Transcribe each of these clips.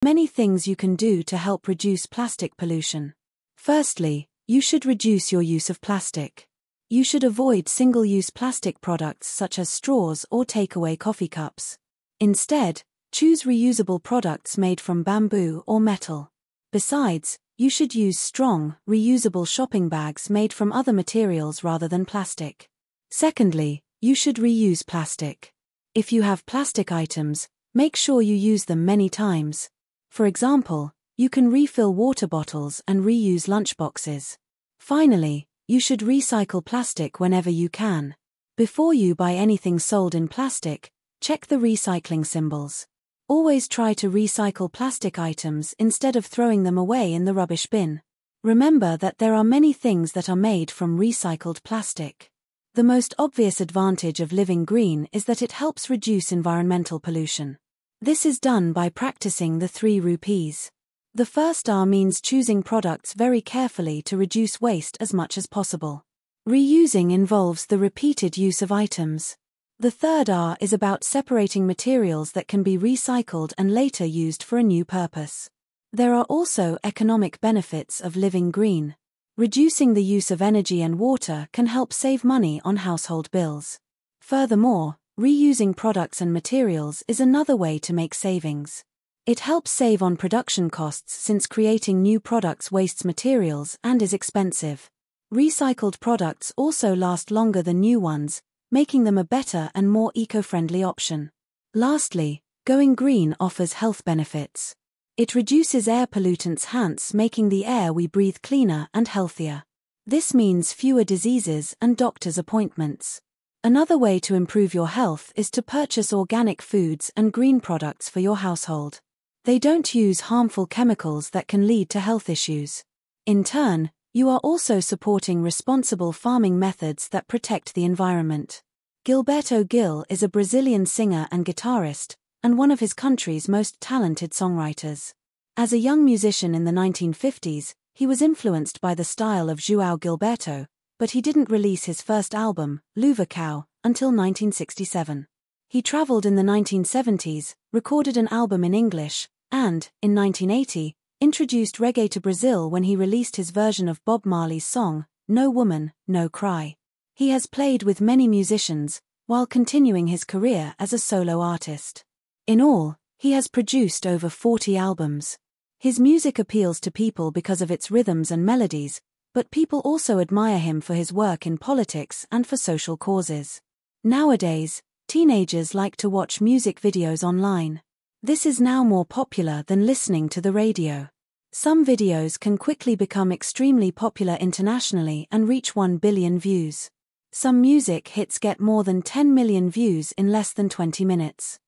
Many things you can do to help reduce plastic pollution. Firstly, you should reduce your use of plastic. You should avoid single-use plastic products such as straws or takeaway coffee cups. Instead, choose reusable products made from bamboo or metal. Besides, you should use strong, reusable shopping bags made from other materials rather than plastic. Secondly, you should reuse plastic. If you have plastic items, make sure you use them many times. For example, you can refill water bottles and reuse lunchboxes. Finally, you should recycle plastic whenever you can. Before you buy anything sold in plastic, check the recycling symbols. Always try to recycle plastic items instead of throwing them away in the rubbish bin. Remember that there are many things that are made from recycled plastic. The most obvious advantage of living green is that it helps reduce environmental pollution. This is done by practicing the 3 rupees. The first R means choosing products very carefully to reduce waste as much as possible. Reusing involves the repeated use of items. The third R is about separating materials that can be recycled and later used for a new purpose. There are also economic benefits of living green. Reducing the use of energy and water can help save money on household bills. Furthermore, reusing products and materials is another way to make savings. It helps save on production costs since creating new products wastes materials and is expensive. Recycled products also last longer than new ones, making them a better and more eco-friendly option. Lastly, going green offers health benefits. It reduces air pollutants, hence making the air we breathe cleaner and healthier. This means fewer diseases and doctor's appointments. Another way to improve your health is to purchase organic foods and green products for your household. They don't use harmful chemicals that can lead to health issues. In turn, you are also supporting responsible farming methods that protect the environment. Gilberto Gil is a Brazilian singer and guitarist, and one of his country's most talented songwriters. As a young musician in the 1950s, he was influenced by the style of João Gilberto, but he didn't release his first album, Luva Cow, until 1967. He traveled in the 1970s, recorded an album in English, and, in 1980, introduced reggae to Brazil when he released his version of Bob Marley's song, No Woman, No Cry. He has played with many musicians, while continuing his career as a solo artist. In all, he has produced over 40 albums. His music appeals to people because of its rhythms and melodies, but people also admire him for his work in politics and for social causes. Nowadays, teenagers like to watch music videos online. This is now more popular than listening to the radio. Some videos can quickly become extremely popular internationally and reach 1 billion views. Some music hits get more than 10 million views in less than 20 minutes.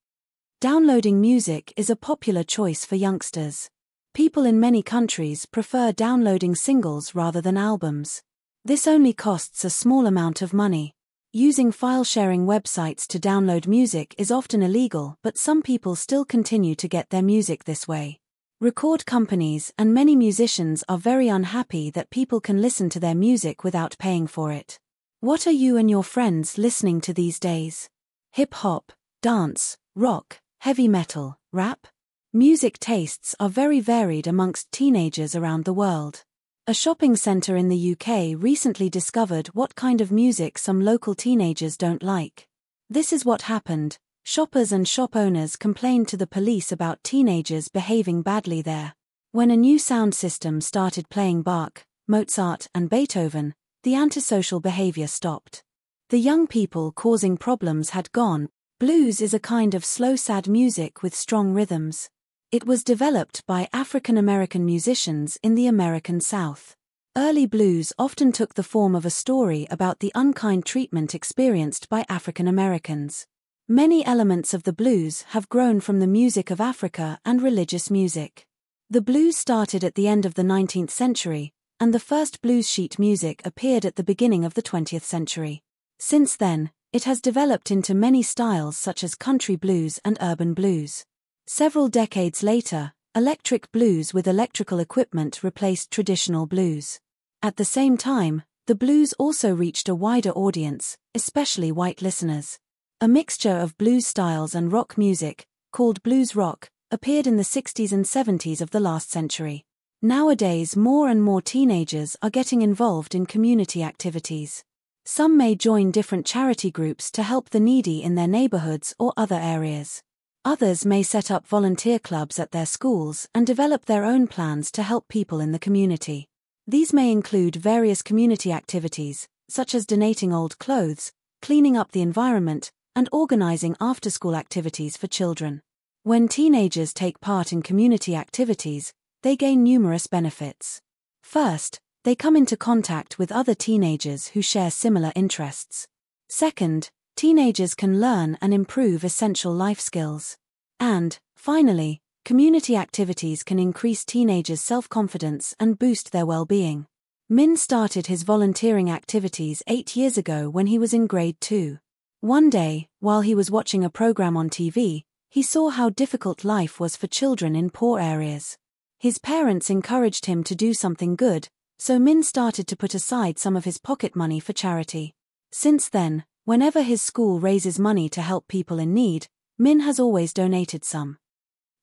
Downloading music is a popular choice for youngsters. People in many countries prefer downloading singles rather than albums. This only costs a small amount of money. Using file-sharing websites to download music is often illegal, but some people still continue to get their music this way. Record companies and many musicians are very unhappy that people can listen to their music without paying for it. What are you and your friends listening to these days? Hip-hop, dance, rock, heavy metal, rap? Music tastes are very varied amongst teenagers around the world. A shopping center in the UK recently discovered what kind of music some local teenagers don't like. This is what happened. Shoppers and shop owners complained to the police about teenagers behaving badly there. When a new sound system started playing Bach, Mozart, and Beethoven, the antisocial behavior stopped. The young people causing problems had gone. Blues is a kind of slow sad music with strong rhythms. It was developed by African American musicians in the American South. Early blues often took the form of a story about the unkind treatment experienced by African Americans. Many elements of the blues have grown from the music of Africa and religious music. The blues started at the end of the 19th century, and the first blues sheet music appeared at the beginning of the 20th century. Since then, it has developed into many styles such as country blues and urban blues. Several decades later, electric blues with electrical equipment replaced traditional blues. At the same time, the blues also reached a wider audience, especially white listeners. A mixture of blues styles and rock music, called blues rock, appeared in the 60s and 70s of the last century. Nowadays, more and more teenagers are getting involved in community activities. Some may join different charity groups to help the needy in their neighborhoods or other areas. Others may set up volunteer clubs at their schools and develop their own plans to help people in the community. These may include various community activities, such as donating old clothes, cleaning up the environment, and organizing after-school activities for children. When teenagers take part in community activities, they gain numerous benefits. First, they come into contact with other teenagers who share similar interests. Second, teenagers can learn and improve essential life skills. And, finally, community activities can increase teenagers' self-confidence and boost their well-being. Min started his volunteering activities 8 years ago when he was in grade 2. One day, while he was watching a program on TV, he saw how difficult life was for children in poor areas. His parents encouraged him to do something good, so Min started to put aside some of his pocket money for charity. Since then, whenever his school raises money to help people in need, Min has always donated some.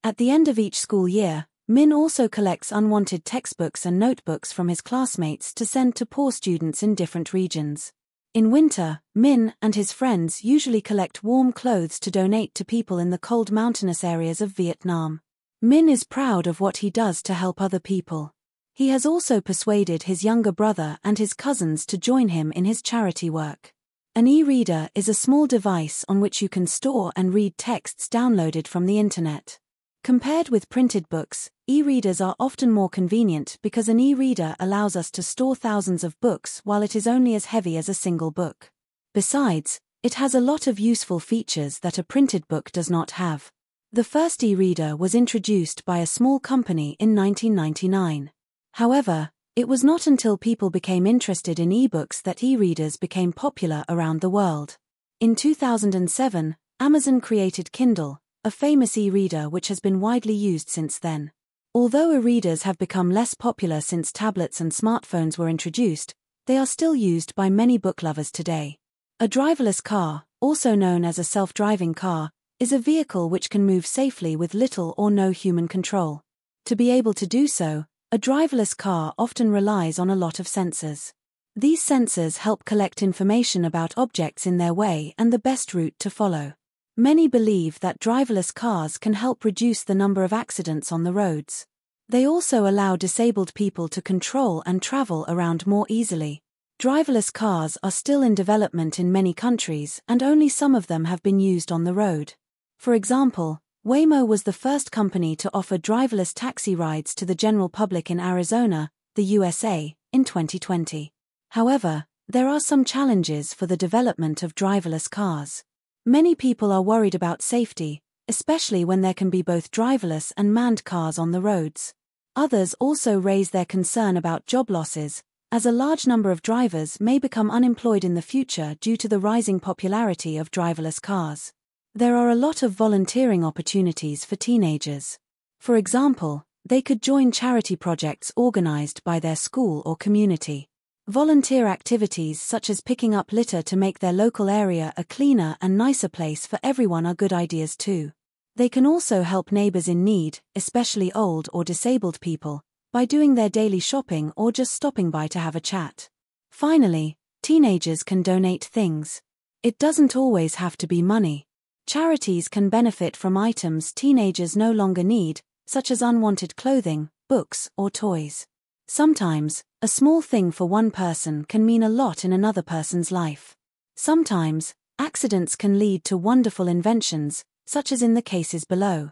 At the end of each school year, Min also collects unwanted textbooks and notebooks from his classmates to send to poor students in different regions. In winter, Min and his friends usually collect warm clothes to donate to people in the cold mountainous areas of Vietnam. Min is proud of what he does to help other people. He has also persuaded his younger brother and his cousins to join him in his charity work. An e-reader is a small device on which you can store and read texts downloaded from the internet. Compared with printed books, e-readers are often more convenient because an e-reader allows us to store thousands of books while it is only as heavy as a single book. Besides, it has a lot of useful features that a printed book does not have. The first e-reader was introduced by a small company in 1999. However, it was not until people became interested in e-books that e-readers became popular around the world. In 2007, Amazon created Kindle, a famous e-reader which has been widely used since then. Although e-readers have become less popular since tablets and smartphones were introduced, they are still used by many book lovers today. A driverless car, also known as a self-driving car, is a vehicle which can move safely with little or no human control. To be able to do so, a driverless car often relies on a lot of sensors. These sensors help collect information about objects in their way and the best route to follow. Many believe that driverless cars can help reduce the number of accidents on the roads. They also allow disabled people to control and travel around more easily. Driverless cars are still in development in many countries and only some of them have been used on the road. For example, Waymo was the first company to offer driverless taxi rides to the general public in Arizona, the USA, in 2020. However, there are some challenges for the development of driverless cars. Many people are worried about safety, especially when there can be both driverless and manned cars on the roads. Others also raise their concern about job losses, as a large number of drivers may become unemployed in the future due to the rising popularity of driverless cars. There are a lot of volunteering opportunities for teenagers. For example, they could join charity projects organized by their school or community. Volunteer activities such as picking up litter to make their local area a cleaner and nicer place for everyone are good ideas too. They can also help neighbors in need, especially old or disabled people, by doing their daily shopping or just stopping by to have a chat. Finally, teenagers can donate things. It doesn't always have to be money. Charities can benefit from items teenagers no longer need, such as unwanted clothing, books, or toys. Sometimes, a small thing for one person can mean a lot in another person's life. Sometimes, accidents can lead to wonderful inventions, such as in the cases below.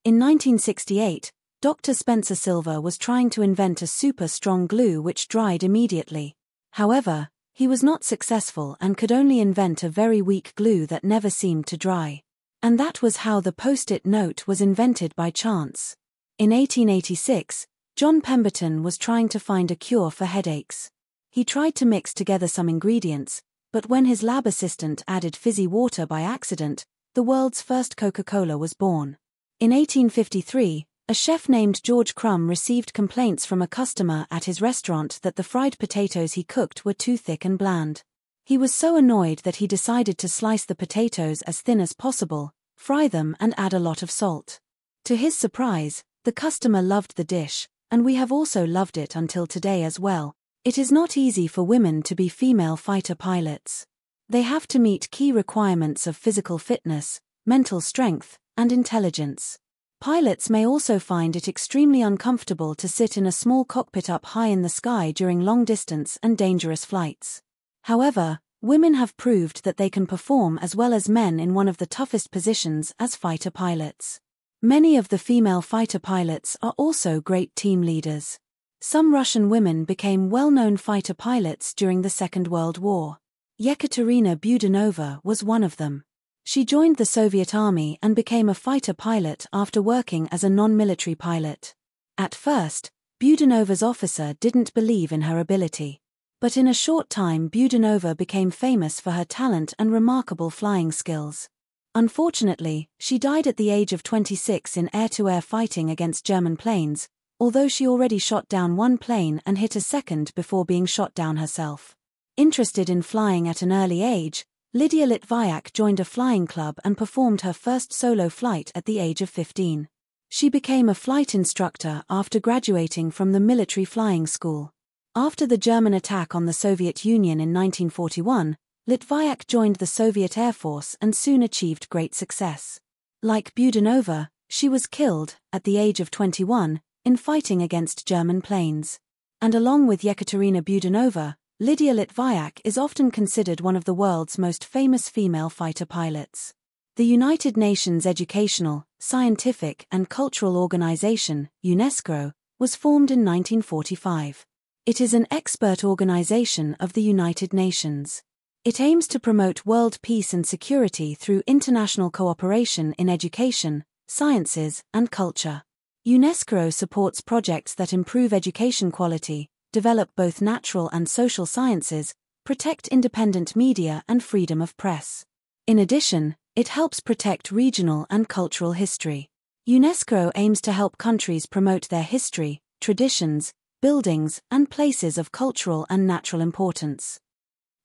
In 1968, Dr. Spencer Silver was trying to invent a super strong glue which dried immediately. However, he was not successful and could only invent a very weak glue that never seemed to dry. And that was how the Post-it note was invented by chance. In 1886, John Pemberton was trying to find a cure for headaches. He tried to mix together some ingredients, but when his lab assistant added fizzy water by accident, the world's first Coca-Cola was born. In 1853, a chef named George Crumb received complaints from a customer at his restaurant that the fried potatoes he cooked were too thick and bland. He was so annoyed that he decided to slice the potatoes as thin as possible, fry them and add a lot of salt. To his surprise, the customer loved the dish, and we have also loved it until today as well. It is not easy for women to be female fighter pilots. They have to meet key requirements of physical fitness, mental strength, and intelligence. Pilots may also find it extremely uncomfortable to sit in a small cockpit up high in the sky during long-distance and dangerous flights. However, women have proved that they can perform as well as men in one of the toughest positions as fighter pilots. Many of the female fighter pilots are also great team leaders. Some Russian women became well-known fighter pilots during the Second World War. Yekaterina Budanova was one of them. She joined the Soviet Army and became a fighter pilot after working as a non-military pilot. At first, Budanova's officer didn't believe in her ability. But in a short time Budanova became famous for her talent and remarkable flying skills. Unfortunately, she died at the age of 26 in air-to-air fighting against German planes, although she already shot down one plane and hit a second before being shot down herself. Interested in flying at an early age, Lydia Litvayak joined a flying club and performed her first solo flight at the age of 15. She became a flight instructor after graduating from the military flying school. After the German attack on the Soviet Union in 1941, Litvayak joined the Soviet Air Force and soon achieved great success. Like Budanova, she was killed, at the age of 21, in fighting against German planes. And along with Yekaterina Budanova, Lydia Litvayak is often considered one of the world's most famous female fighter pilots. The United Nations Educational, Scientific and Cultural Organization, UNESCO, was formed in 1945. It is an expert organization of the United Nations. It aims to promote world peace and security through international cooperation in education, sciences, and culture. UNESCO supports projects that improve education quality, develop both natural and social sciences, protect independent media and freedom of press. In addition, it helps protect regional and cultural history. UNESCO aims to help countries promote their history, traditions, buildings, and places of cultural and natural importance.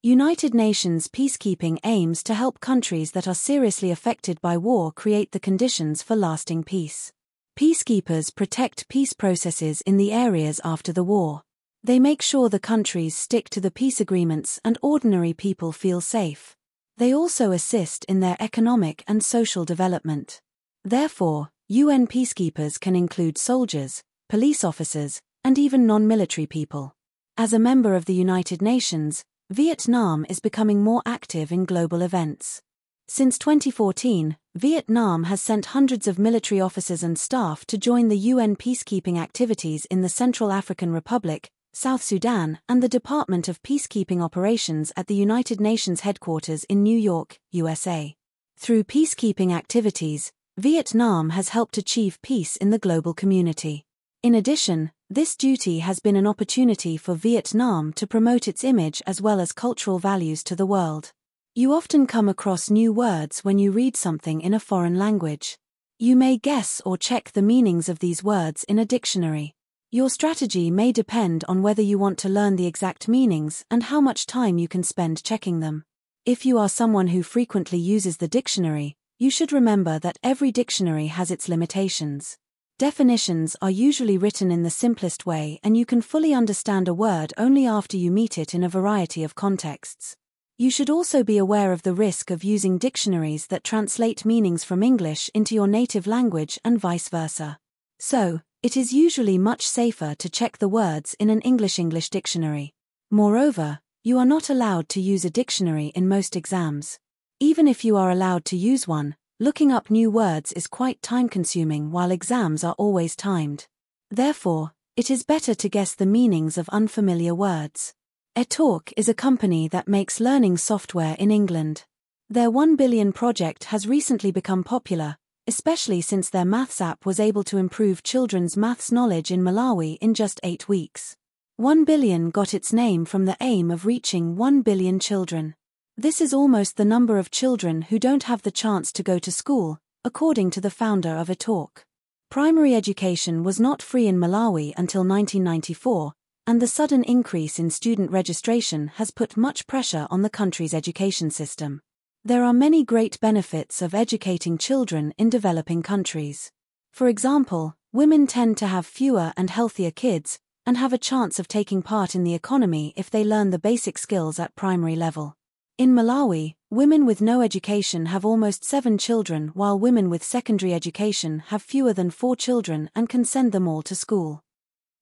United Nations peacekeeping aims to help countries that are seriously affected by war create the conditions for lasting peace. Peacekeepers protect peace processes in the areas after the war. They make sure the countries stick to the peace agreements and ordinary people feel safe. They also assist in their economic and social development. Therefore, UN peacekeepers can include soldiers, police officers, and even non-military people. As a member of the United Nations, Vietnam is becoming more active in global events. Since 2014, Vietnam has sent hundreds of military officers and staff to join the UN peacekeeping activities in the Central African Republic, South Sudan, and the Department of Peacekeeping Operations at the United Nations headquarters in New York, USA. Through peacekeeping activities, Vietnam has helped achieve peace in the global community. In addition, this duty has been an opportunity for Vietnam to promote its image as well as cultural values to the world. You often come across new words when you read something in a foreign language. You may guess or check the meanings of these words in a dictionary. Your strategy may depend on whether you want to learn the exact meanings and how much time you can spend checking them. If you are someone who frequently uses the dictionary, you should remember that every dictionary has its limitations. Definitions are usually written in the simplest way and you can fully understand a word only after you meet it in a variety of contexts. You should also be aware of the risk of using dictionaries that translate meanings from English into your native language and vice versa. So, it is usually much safer to check the words in an English dictionary. Moreover, you are not allowed to use a dictionary in most exams. Even if you are allowed to use one, looking up new words is quite time-consuming while exams are always timed. Therefore, it is better to guess the meanings of unfamiliar words. eTalk is a company that makes learning software in England. Their 1 billion project has recently become popular, especially since their maths app was able to improve children's maths knowledge in Malawi in just 8 weeks. 1 billion got its name from the aim of reaching 1 billion children. This is almost the number of children who don't have the chance to go to school, according to the founder of eTalk. Primary education was not free in Malawi until 1994, and the sudden increase in student registration has put much pressure on the country's education system. There are many great benefits of educating children in developing countries. For example, women tend to have fewer and healthier kids, and have a chance of taking part in the economy if they learn the basic skills at primary level. In Malawi, women with no education have almost 7 children, while women with secondary education have fewer than 4 children and can send them all to school.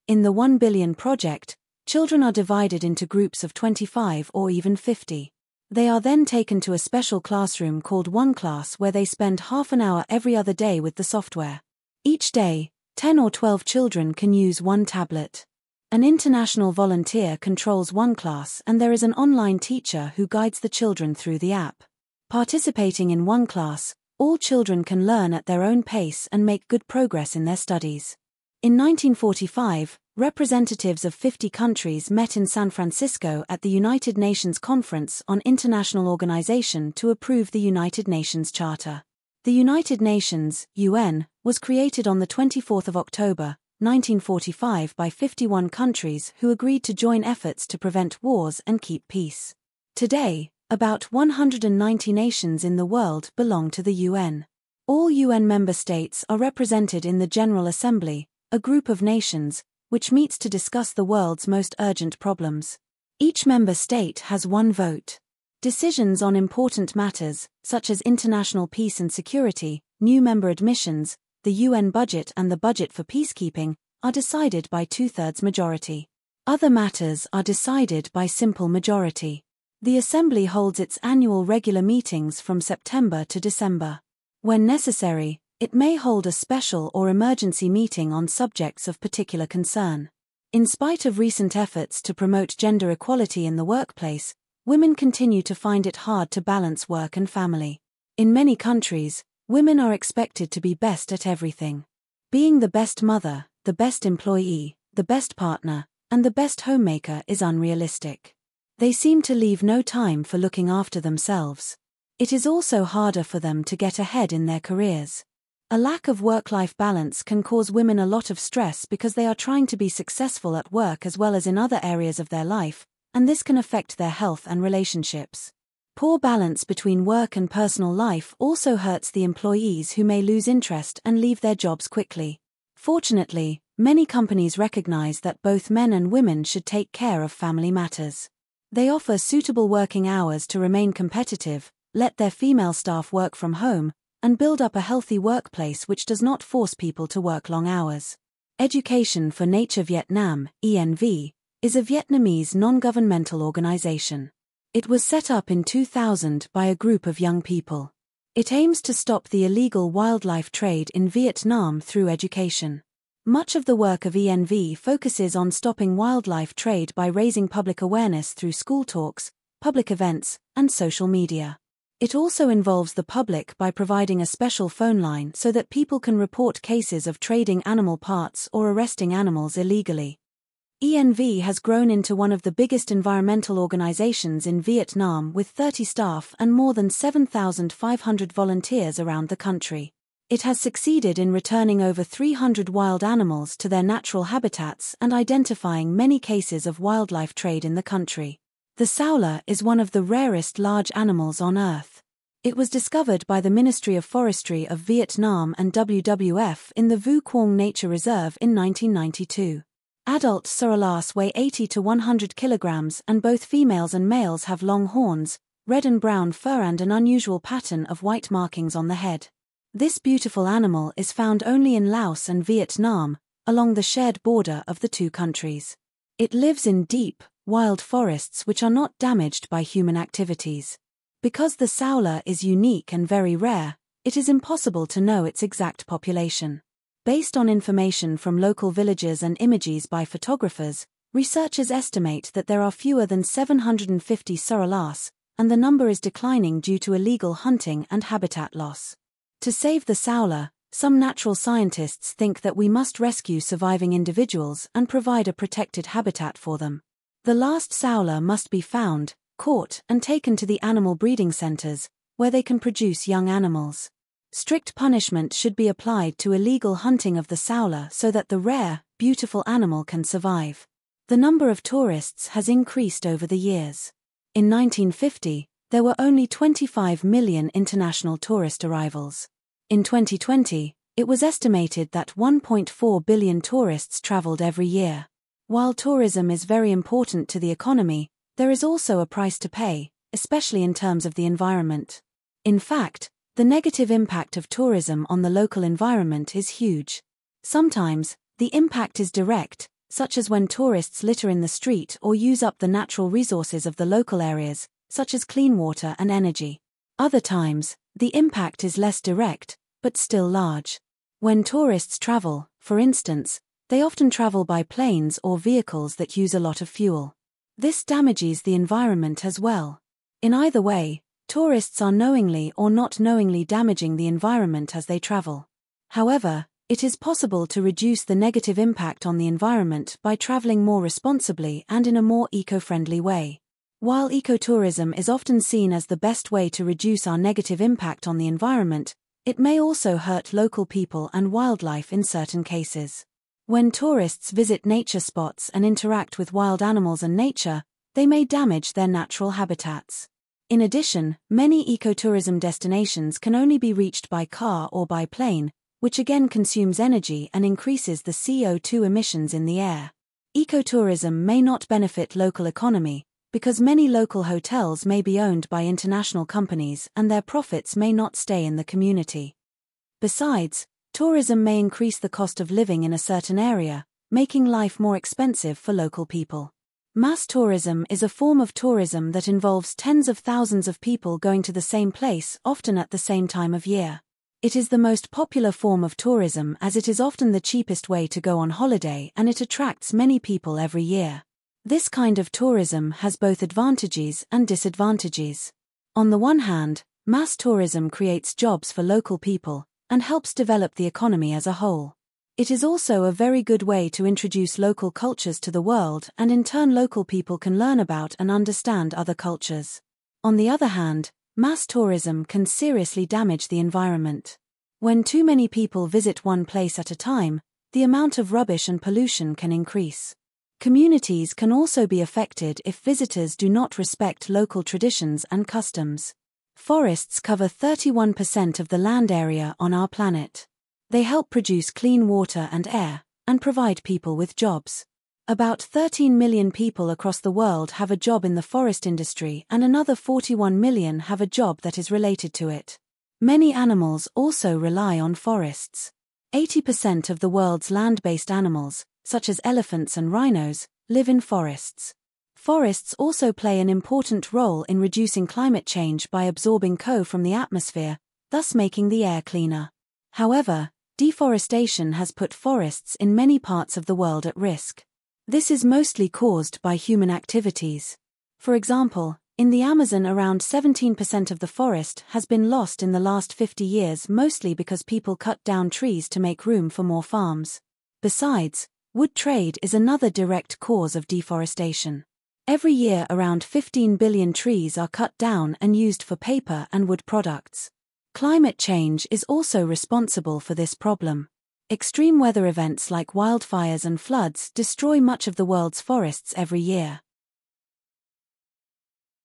In the 1 Billion Project, children are divided into groups of 25 or even 50. They are then taken to a special classroom called One Class, where they spend half an hour every other day with the software. Each day, 10 or 12 children can use one tablet. An international volunteer controls One Class, and there is an online teacher who guides the children through the app. Participating in One Class, all children can learn at their own pace and make good progress in their studies. In 1945, representatives of 50 countries met in San Francisco at the United Nations Conference on International Organization to approve the United Nations Charter. The United Nations, UN, was created on the 24th of October, 1945 by 51 countries who agreed to join efforts to prevent wars and keep peace. Today, about 190 nations in the world belong to the UN. All UN member states are represented in the General Assembly, a group of nations, which meets to discuss the world's most urgent problems. Each member state has one vote. Decisions on important matters, such as international peace and security, new member admissions, the UN budget and the budget for peacekeeping, are decided by 2/3 majority. Other matters are decided by simple majority. The Assembly holds its annual regular meetings from September to December. When necessary, it may hold a special or emergency meeting on subjects of particular concern. In spite of recent efforts to promote gender equality in the workplace, women continue to find it hard to balance work and family. In many countries, women are expected to be best at everything. Being the best mother, the best employee, the best partner, and the best homemaker is unrealistic. They seem to leave no time for looking after themselves. It is also harder for them to get ahead in their careers. A lack of work-life balance can cause women a lot of stress because they are trying to be successful at work as well as in other areas of their life, and this can affect their health and relationships. Poor balance between work and personal life also hurts the employees, who may lose interest and leave their jobs quickly. Fortunately, many companies recognize that both men and women should take care of family matters. They offer suitable working hours to remain competitive, let their female staff work from home, and build up a healthy workplace which does not force people to work long hours. Education for Nature Vietnam, ENV, is a Vietnamese non-governmental organization. It was set up in 2000 by a group of young people. It aims to stop the illegal wildlife trade in Vietnam through education. Much of the work of ENV focuses on stopping wildlife trade by raising public awareness through school talks, public events, and social media. It also involves the public by providing a special phone line so that people can report cases of trading animal parts or arresting animals illegally. ENV has grown into one of the biggest environmental organizations in Vietnam, with 30 staff and more than 7,500 volunteers around the country. It has succeeded in returning over 300 wild animals to their natural habitats and identifying many cases of wildlife trade in the country. The saola is one of the rarest large animals on Earth. It was discovered by the Ministry of Forestry of Vietnam and WWF in the Vu Quang Nature Reserve in 1992. Adult saolas weigh 80 to 100 kilograms, and both females and males have long horns, red and brown fur, and an unusual pattern of white markings on the head. This beautiful animal is found only in Laos and Vietnam, along the shared border of the two countries. It lives in deep, wild forests which are not damaged by human activities. Because the saola is unique and very rare, it is impossible to know its exact population. Based on information from local villages and images by photographers, researchers estimate that there are fewer than 750 saolas, and the number is declining due to illegal hunting and habitat loss. To save the saola, some natural scientists think that we must rescue surviving individuals and provide a protected habitat for them. The last saola must be found, caught, and taken to the animal breeding centers, where they can produce young animals. Strict punishment should be applied to illegal hunting of the saola so that the rare, beautiful animal can survive. The number of tourists has increased over the years. In 1950, there were only 25 million international tourist arrivals. In 2020, It was estimated that 1.4 billion tourists traveled every year. While tourism is very important to the economy, there is also a price to pay, especially in terms of the environment. In fact, the negative impact of tourism on the local environment is huge. Sometimes, the impact is direct, such as when tourists litter in the street or use up the natural resources of the local areas, such as clean water and energy. Other times, the impact is less direct, but still large. When tourists travel, for instance, they often travel by planes or vehicles that use a lot of fuel. This damages the environment as well. In either way, tourists are knowingly or not knowingly damaging the environment as they travel. However, it is possible to reduce the negative impact on the environment by traveling more responsibly and in a more eco-friendly way. While ecotourism is often seen as the best way to reduce our negative impact on the environment, it may also hurt local people and wildlife in certain cases. When tourists visit nature spots and interact with wild animals and nature, they may damage their natural habitats. In addition, many ecotourism destinations can only be reached by car or by plane, which again consumes energy and increases the CO2 emissions in the air. Ecotourism may not benefit local economy, because many local hotels may be owned by international companies and their profits may not stay in the community. Besides, tourism may increase the cost of living in a certain area, making life more expensive for local people. Mass tourism is a form of tourism that involves tens of thousands of people going to the same place, often at the same time of year. It is the most popular form of tourism as it is often the cheapest way to go on holiday and it attracts many people every year. This kind of tourism has both advantages and disadvantages. On the one hand, mass tourism creates jobs for local people and helps develop the economy as a whole. It is also a very good way to introduce local cultures to the world and in turn local people can learn about and understand other cultures. On the other hand, mass tourism can seriously damage the environment. When too many people visit one place at a time, the amount of rubbish and pollution can increase. Communities can also be affected if visitors do not respect local traditions and customs. Forests cover 31% of the land area on our planet. They help produce clean water and air, and provide people with jobs. About 13 million people across the world have a job in the forest industry and another 41 million have a job that is related to it. Many animals also rely on forests. 80% of the world's land-based animals, such as elephants and rhinos, live in forests. Forests also play an important role in reducing climate change by absorbing CO from the atmosphere, thus making the air cleaner. However, deforestation has put forests in many parts of the world at risk. This is mostly caused by human activities. For example, in the Amazon around 17% of the forest has been lost in the last 50 years mostly because people cut down trees to make room for more farms. Besides, wood trade is another direct cause of deforestation. Every year around 15 billion trees are cut down and used for paper and wood products. Climate change is also responsible for this problem. Extreme weather events like wildfires and floods destroy much of the world's forests every year.